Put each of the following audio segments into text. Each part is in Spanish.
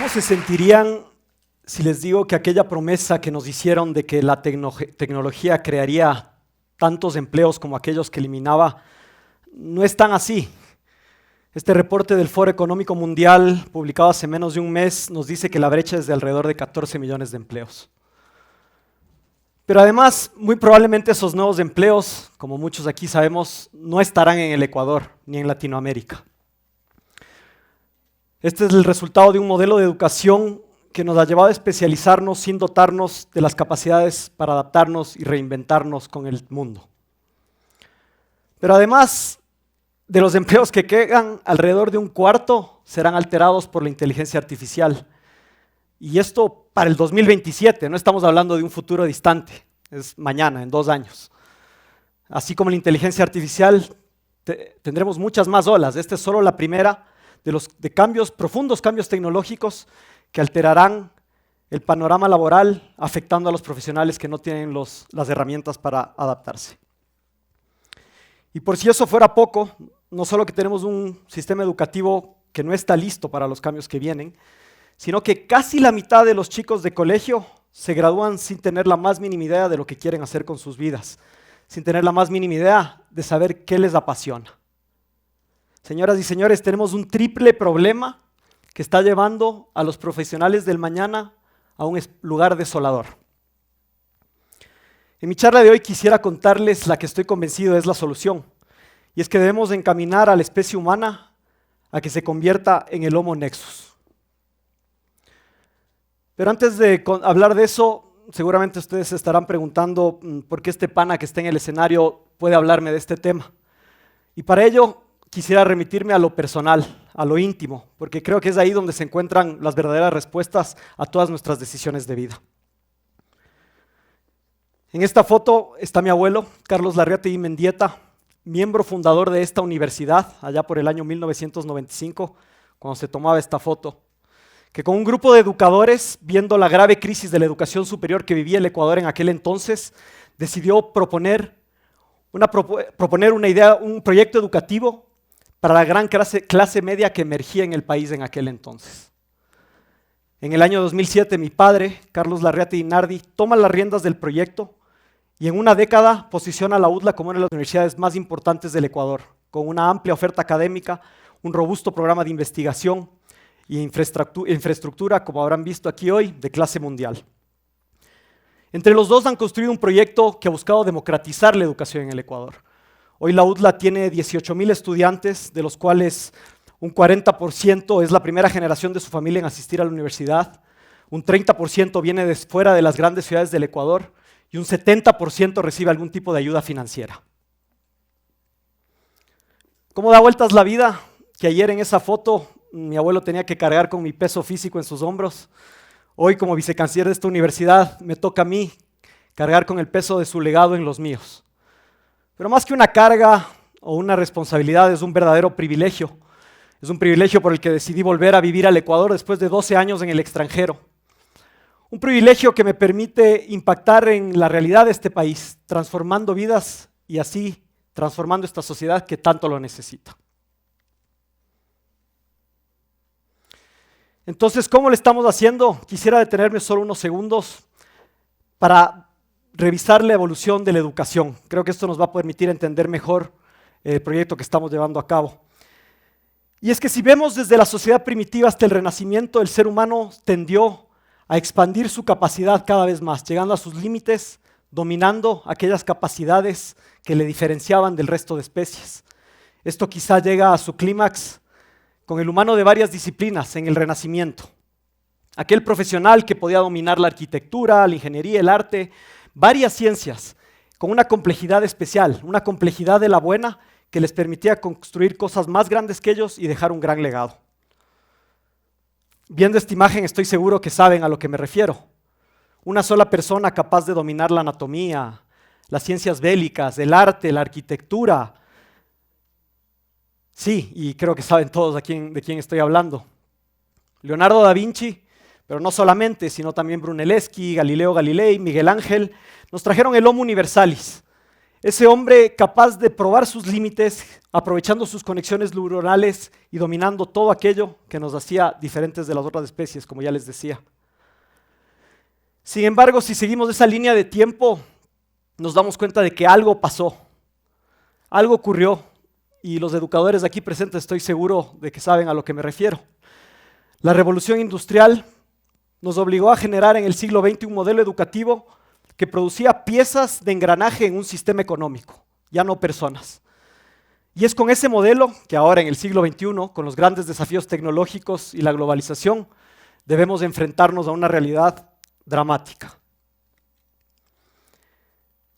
¿Cómo se sentirían si les digo que aquella promesa que nos hicieron de que la tecnología crearía tantos empleos como aquellos que eliminaba, no es tan así? Este reporte del Foro Económico Mundial, publicado hace menos de un mes, nos dice que la brecha es de alrededor de 14 millones de empleos. Pero además, muy probablemente esos nuevos empleos, como muchos aquí sabemos, no estarán en el Ecuador ni en Latinoamérica. Este es el resultado de un modelo de educación que nos ha llevado a especializarnos sin dotarnos de las capacidades para adaptarnos y reinventarnos con el mundo. Pero además de los empleos que quedan, alrededor de un cuarto serán alterados por la inteligencia artificial. Y esto para el 2027, no estamos hablando de un futuro distante, es mañana, en 2 años. Así como la inteligencia artificial, tendremos muchas más olas. Esta es solo la primera de profundos cambios tecnológicos que alterarán el panorama laboral, afectando a los profesionales que no tienen las herramientas para adaptarse. Y por si eso fuera poco, no solo que tenemos un sistema educativo que no está listo para los cambios que vienen, sino que casi la mitad de los chicos de colegio se gradúan sin tener la más mínima idea de lo que quieren hacer con sus vidas, sin tener la más mínima idea de saber qué les apasiona. Señoras y señores, tenemos un triple problema que está llevando a los profesionales del mañana a un lugar desolador. En mi charla de hoy quisiera contarles la que estoy convencido es la solución, y es que debemos encaminar a la especie humana a que se convierta en el Homo Nexus. Pero antes de hablar de eso, seguramente ustedes se estarán preguntando por qué este pana que está en el escenario puede hablarme de este tema. Y para ello quisiera remitirme a lo personal, a lo íntimo, porque creo que es ahí donde se encuentran las verdaderas respuestas a todas nuestras decisiones de vida. En esta foto está mi abuelo, Carlos Larriategui Mendieta, miembro fundador de esta universidad, allá por el año 1995, cuando se tomaba esta foto, que con un grupo de educadores, viendo la grave crisis de la educación superior que vivía el Ecuador en aquel entonces, decidió proponer una idea, un proyecto educativo para la gran clase media que emergía en el país en aquel entonces. En el año 2007, mi padre, Carlos Larriategui Nardi, toma las riendas del proyecto y en una década posiciona a la UDLA como una de las universidades más importantes del Ecuador, con una amplia oferta académica, un robusto programa de investigación y infraestructura, como habrán visto aquí hoy, de clase mundial. Entre los dos han construido un proyecto que ha buscado democratizar la educación en el Ecuador. Hoy la UDLA tiene 18,000 estudiantes, de los cuales un 40% es la primera generación de su familia en asistir a la universidad, un 30% viene de fuera de las grandes ciudades del Ecuador y un 70% recibe algún tipo de ayuda financiera. ¿Cómo da vueltas la vida? Que ayer en esa foto mi abuelo tenía que cargar con mi peso físico en sus hombros. Hoy, como vicecanciller de esta universidad, me toca a mí cargar con el peso de su legado en los míos. Pero más que una carga o una responsabilidad, es un verdadero privilegio. Es un privilegio por el que decidí volver a vivir al Ecuador después de 12 años en el extranjero. Un privilegio que me permite impactar en la realidad de este país, transformando vidas y así transformando esta sociedad que tanto lo necesita. Entonces, ¿cómo lo estamos haciendo? Quisiera detenerme solo unos segundos para revisar la evolución de la educación. Creo que esto nos va a permitir entender mejor el proyecto que estamos llevando a cabo. Y es que si vemos desde la sociedad primitiva hasta el Renacimiento, el ser humano tendió a expandir su capacidad cada vez más, llegando a sus límites, dominando aquellas capacidades que le diferenciaban del resto de especies. Esto quizá llega a su clímax con el humano de varias disciplinas en el Renacimiento. Aquel profesional que podía dominar la arquitectura, la ingeniería, el arte, varias ciencias, con una complejidad especial, una complejidad de la buena que les permitía construir cosas más grandes que ellos y dejar un gran legado. Viendo esta imagen estoy seguro que saben a lo que me refiero. Una sola persona capaz de dominar la anatomía, las ciencias bélicas, el arte, la arquitectura. Sí, y creo que saben todos de quién estoy hablando. Leonardo da Vinci, pero no solamente, sino también Brunelleschi, Galileo Galilei, Miguel Ángel, nos trajeron el Homo Universalis, Ese hombre capaz de probar sus límites, aprovechando sus conexiones neuronales y dominando todo aquello que nos hacía diferentes de las otras especies, como ya les decía. Sin embargo, si seguimos esa línea de tiempo, nos damos cuenta de que algo pasó, algo ocurrió, y los educadores aquí presentes estoy seguro de que saben a lo que me refiero. La revolución industrial nos obligó a generar en el siglo XX un modelo educativo que producía piezas de engranaje en un sistema económico, ya no personas. Y es con ese modelo que ahora en el siglo XXI, con los grandes desafíos tecnológicos y la globalización, debemos enfrentarnos a una realidad dramática.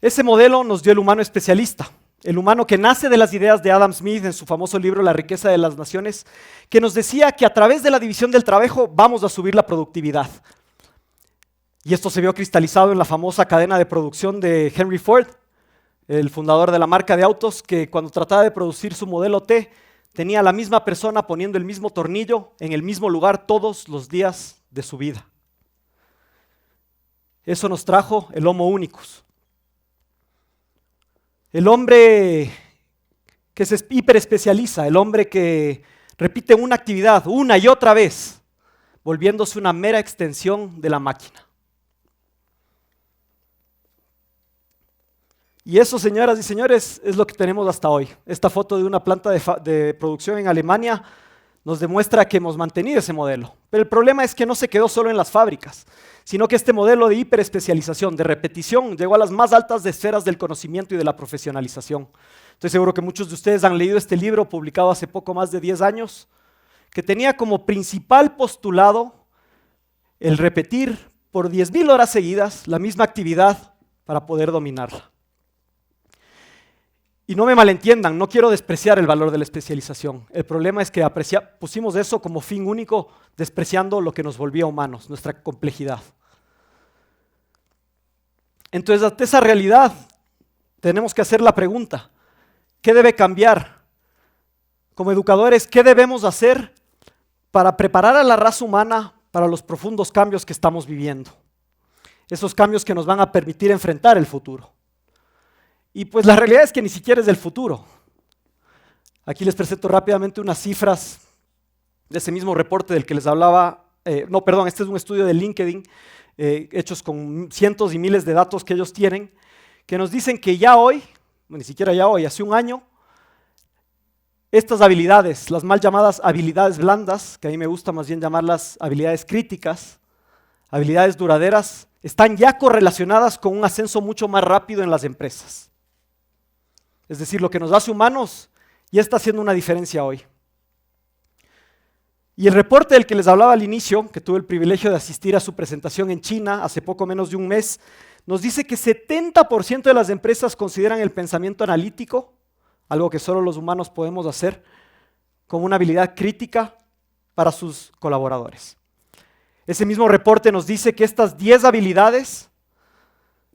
Ese modelo nos dio el humano especialista, el humano que nace de las ideas de Adam Smith en su famoso libro La riqueza de las naciones, que nos decía que a través de la división del trabajo vamos a subir la productividad. Y esto se vio cristalizado en la famosa cadena de producción de Henry Ford, el fundador de la marca de autos, que cuando trataba de producir su modelo T, tenía a la misma persona poniendo el mismo tornillo en el mismo lugar todos los días de su vida. Eso nos trajo el Homo Unicus. El hombre que se hiperespecializa, el hombre que repite una actividad una y otra vez, volviéndose una mera extensión de la máquina. Y eso, señoras y señores, es lo que tenemos hasta hoy. Esta foto de una planta de producción en Alemania nos demuestra que hemos mantenido ese modelo. Pero el problema es que no se quedó solo en las fábricas, sino que este modelo de hiperespecialización, de repetición, llegó a las más altas esferas del conocimiento y de la profesionalización. Estoy seguro que muchos de ustedes han leído este libro, publicado hace poco más de 10 años, que tenía como principal postulado el repetir por 10.000 horas seguidas la misma actividad para poder dominarla. Y no me malentiendan, no quiero despreciar el valor de la especialización. El problema es que pusimos eso como fin único, despreciando lo que nos volvía humanos, nuestra complejidad. Entonces, ante esa realidad, tenemos que hacer la pregunta, ¿qué debe cambiar? Como educadores, ¿qué debemos hacer para preparar a la raza humana para los profundos cambios que estamos viviendo? Esos cambios que nos van a permitir enfrentar el futuro. Y pues la realidad es que ni siquiera es del futuro. Aquí les presento rápidamente unas cifras de ese mismo reporte del que les hablaba. Este es un estudio de LinkedIn, hechos con cientos y miles de datos que ellos tienen, que nos dicen que ya hoy, ni siquiera ya hoy, hace un año, estas habilidades, las mal llamadas habilidades blandas, que a mí me gusta más bien llamarlas habilidades críticas, habilidades duraderas, están ya correlacionadas con un ascenso mucho más rápido en las empresas. Es decir, lo que nos hace humanos ya está haciendo una diferencia hoy. Y el reporte del que les hablaba al inicio, que tuve el privilegio de asistir a su presentación en China hace poco menos de un mes, nos dice que 70% de las empresas consideran el pensamiento analítico, algo que solo los humanos podemos hacer, como una habilidad crítica para sus colaboradores. Ese mismo reporte nos dice que estas 10 habilidades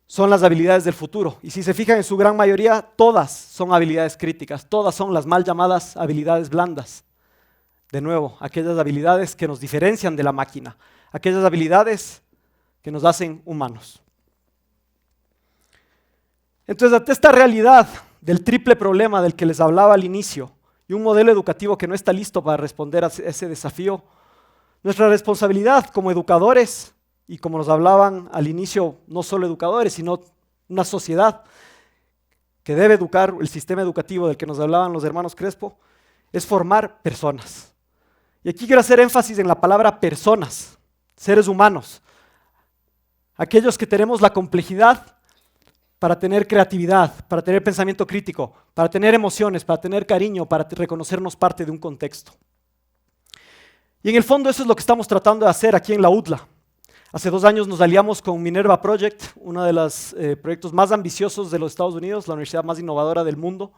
son las habilidades del futuro. Y si se fijan, en su gran mayoría, todas son habilidades críticas, todas son las mal llamadas habilidades blandas. De nuevo, aquellas habilidades que nos diferencian de la máquina, aquellas habilidades que nos hacen humanos. Entonces, ante esta realidad del triple problema del que les hablaba al inicio, y un modelo educativo que no está listo para responder a ese desafío, nuestra responsabilidad como educadores, y como nos hablaban al inicio, no solo educadores, sino una sociedad que debe educar, el sistema educativo del que nos hablaban los hermanos Crespo, es formar personas. Y aquí quiero hacer énfasis en la palabra personas, seres humanos, aquellos que tenemos la complejidad para tener creatividad, para tener pensamiento crítico, para tener emociones, para tener cariño, para reconocernos parte de un contexto. Y en el fondo eso es lo que estamos tratando de hacer aquí en la UDLA. Hace 2 años nos aliamos con Minerva Project, uno de los proyectos más ambiciosos de los Estados Unidos, la universidad más innovadora del mundo,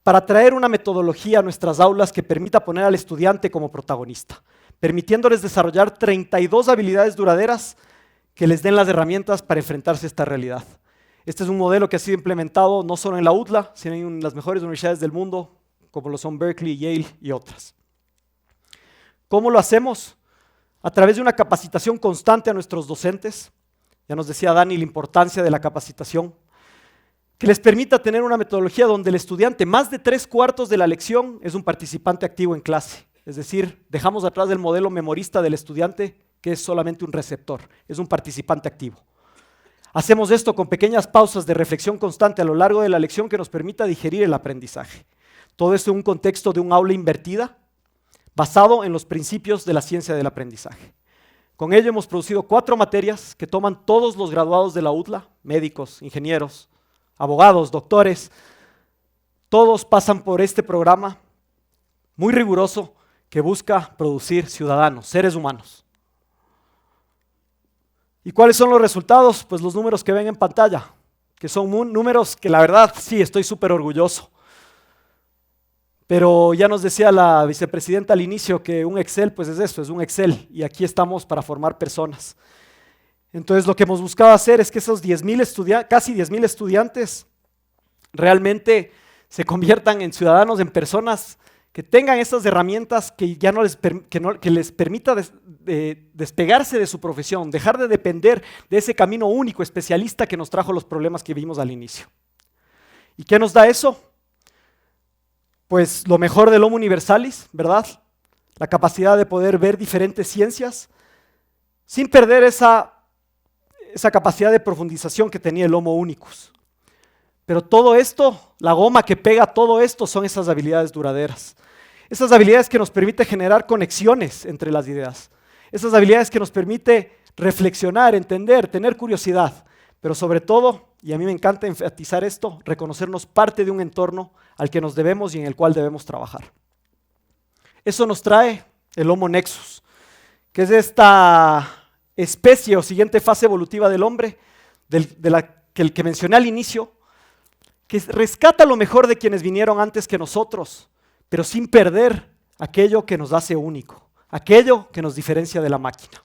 para traer una metodología a nuestras aulas que permita poner al estudiante como protagonista, permitiéndoles desarrollar 32 habilidades duraderas que les den las herramientas para enfrentarse a esta realidad. Este es un modelo que ha sido implementado no solo en la UDLA, sino en las mejores universidades del mundo, como lo son Berkeley, Yale y otras. ¿Cómo lo hacemos? A través de una capacitación constante a nuestros docentes. Ya nos decía Dani la importancia de la capacitación. que les permita tener una metodología donde el estudiante, más de 3/4 de la lección, es un participante activo en clase. Es decir, dejamos atrás el modelo memorista del estudiante, que es solamente un receptor, es un participante activo. Hacemos esto con pequeñas pausas de reflexión constante a lo largo de la lección que nos permita digerir el aprendizaje. Todo esto en un contexto de un aula invertida, basado en los principios de la ciencia del aprendizaje. Con ello hemos producido 4 materias que toman todos los graduados de la UDLA, médicos, ingenieros, abogados, doctores, todos pasan por este programa muy riguroso que busca producir ciudadanos, seres humanos. ¿Y cuáles son los resultados? Pues los números que ven en pantalla, que son números que la verdad sí estoy súper orgulloso. Pero ya nos decía la vicepresidenta al inicio que un Excel pues es eso, es un Excel y aquí estamos para formar personas. Entonces lo que hemos buscado hacer es que esos casi 10,000 estudiantes realmente se conviertan en ciudadanos, en personas que tengan estas herramientas que ya que les permita despegarse de su profesión, dejar de depender de ese camino único, especialista que nos trajo los problemas que vimos al inicio. ¿Y qué nos da eso? Pues lo mejor del Homo Universalis, ¿verdad? La capacidad de poder ver diferentes ciencias sin perder esa capacidad de profundización que tenía el Homo Unicus. Pero todo esto, la goma que pega todo esto son esas habilidades duraderas. Esas habilidades que nos permiten generar conexiones entre las ideas. Esas habilidades que nos permiten reflexionar, entender, tener curiosidad. Pero sobre todo, y a mí me encanta enfatizar esto, reconocernos parte de un entorno al que nos debemos y en el cual debemos trabajar. Eso nos trae el Homo Nexus, que es esta especie o siguiente fase evolutiva del hombre, que mencioné al inicio, que rescata lo mejor de quienes vinieron antes que nosotros, pero sin perder aquello que nos hace único, aquello que nos diferencia de la máquina.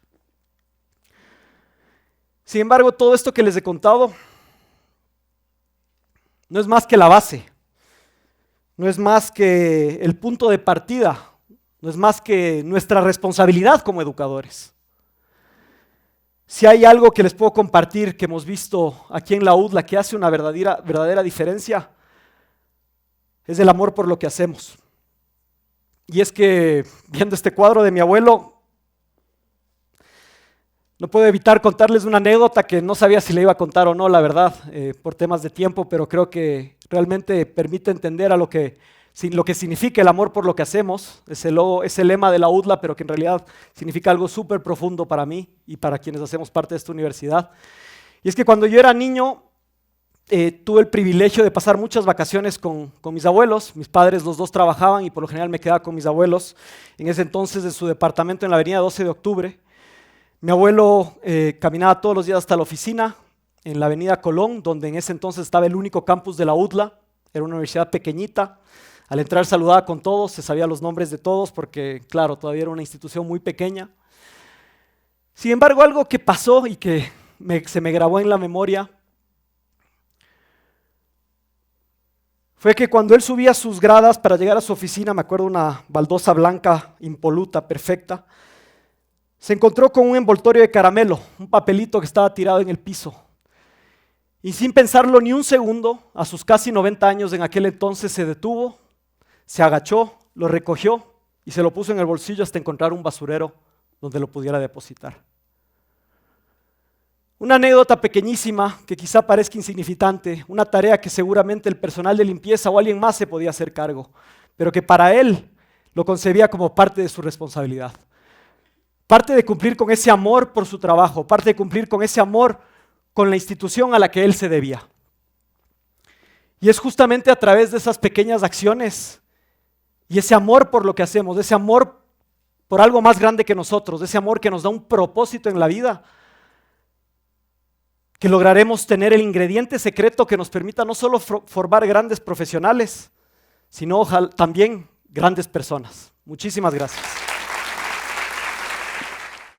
Sin embargo, todo esto que les he contado no es más que la base, no es más que el punto de partida, no es más que nuestra responsabilidad como educadores. Si hay algo que les puedo compartir que hemos visto aquí en la UDLA que hace una verdadera diferencia, es el amor por lo que hacemos. Y es que, viendo este cuadro de mi abuelo, no puedo evitar contarles una anécdota que no sabía si le iba a contar o no, la verdad, por temas de tiempo, pero creo que realmente permite entender lo que significa el amor por lo que hacemos. Es el lema de la UDLA, pero que en realidad significa algo súper profundo para mí y para quienes hacemos parte de esta universidad. Y es que cuando yo era niño, tuve el privilegio de pasar muchas vacaciones con mis abuelos. Mis padres, los dos trabajaban y por lo general me quedaba con mis abuelos, en ese entonces en su departamento en la avenida 12 de octubre. Mi abuelo caminaba todos los días hasta la oficina en la avenida Colón, donde en ese entonces estaba el único campus de la UDLA. Era una universidad pequeñita. Al entrar saludaba con todos, se sabía los nombres de todos porque, claro, todavía era una institución muy pequeña. Sin embargo, algo que pasó y que se me grabó en la memoria fue que cuando él subía sus gradas para llegar a su oficina, me acuerdo una baldosa blanca, impoluta, perfecta, se encontró con un envoltorio de caramelo, un papelito que estaba tirado en el piso. Y sin pensarlo ni un segundo, a sus casi 90 años en aquel entonces, se detuvo, se agachó, lo recogió y se lo puso en el bolsillo hasta encontrar un basurero donde lo pudiera depositar. Una anécdota pequeñísima que quizá parezca insignificante, una tarea que seguramente el personal de limpieza o alguien más se podía hacer cargo, pero que para él lo concebía como parte de su responsabilidad. Parte de cumplir con ese amor por su trabajo, parte de cumplir con ese amor con la institución a la que él se debía. Y es justamente a través de esas pequeñas acciones y ese amor por lo que hacemos, ese amor por algo más grande que nosotros, ese amor que nos da un propósito en la vida, que lograremos tener el ingrediente secreto que nos permita no solo formar grandes profesionales, sino también grandes personas. Muchísimas gracias.